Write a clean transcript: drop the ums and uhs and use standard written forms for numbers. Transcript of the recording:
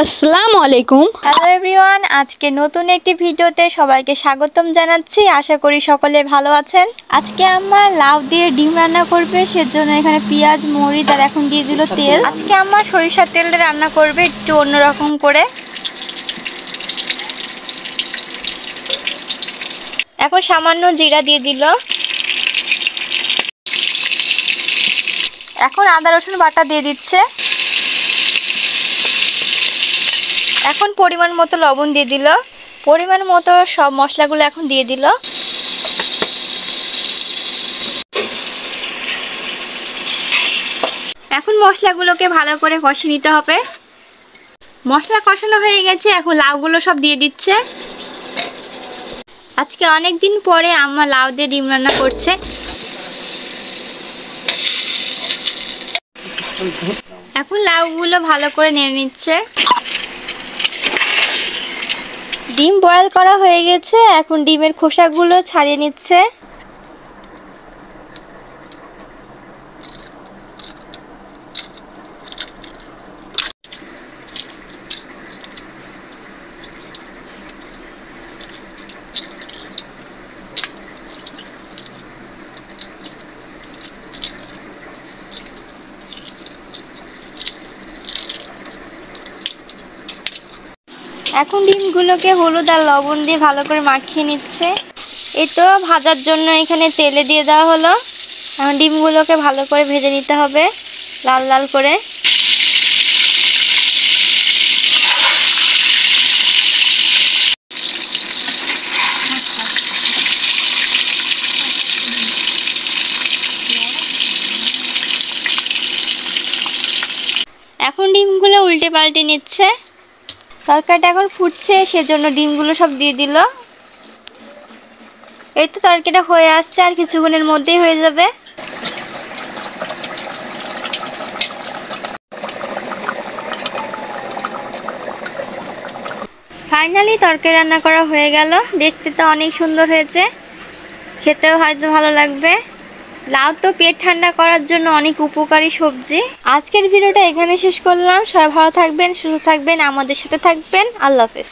আসসালামু আলাইকুম। Hello everyone, আজকে নতুন একটি ভিডিওতে সবাইকে স্বাগতম জানাচ্ছি। আশা করি সকলে ভালো আছেন। আজকে আমার লাউ দিয়ে ডিম রান্না করবে, সেজন্য এখানে পেঁয়াজ মরিচ আর এখন দিয়ে দিল তেল। আজকে আমার সরিষার তেল দিয়ে রান্না করবে, একটু অন্যরকম করে। এখন সামান্য জিরা দিয়ে দিল। এখন আদা রসুন বাটা দিয়ে দিচ্ছে। এখন পরিমাণ মতো লবণ দিয়ে দিল। পরিমাণ মতো সব মশলাগুলো এখন দিয়ে দিল। এখন মশলাগুলোকে ভালো করে কষিয়ে নিতে হবে। মশলা কষানো হয়ে গেছে, এখন লাউগুলো সব দিয়ে দিচ্ছে। আজকে অনেক দিন পরে আম্মা লাউ দিয়ে ডিম রান্না করছে। এখন লাউগুলো ভালো করে নেড়ে নিচ্ছে। ডিম বয়েল করা হয়ে গেছে, এখন ডিমের খোসাগুলো ছাড়িয়ে নিচ্ছে। এখন ডিমগুলোকে হলুদ আর লবণ দিয়ে ভালো করে মাখিয়ে নিচ্ছে। এই তো ভাজার জন্য এখানে তেলে দিয়ে দেওয়া হলো। এখন ডিমগুলোকে ভালো করে ভেজে নিতে হবে, লাল লাল করে। এখন ডিমগুলো উল্টে পাল্টে নিচ্ছে। তরকারিটা এখন ফুটছে, সেজন্য ডিমগুলো সব দিয়ে দিল। এই তো তরকারিটা হয়ে আসছে, আর কিছুক্ষণের মধ্যেই হয়ে যাবে। ফাইনালি তরকারি রান্না করা হয়ে গেল। দেখতে তো অনেক সুন্দর হয়েছে, খেতেও হয়তো ভালো লাগবে। লাউ তো পেট ঠান্ডা করার জন্য অনেক উপকারী সবজি। আজকের ভিডিওটা এখানে শেষ করলাম। সবাই ভালো থাকবেন, সুস্থ থাকবেন, আমাদের সাথে থাকবেন। আল্লাহ হাফেজ।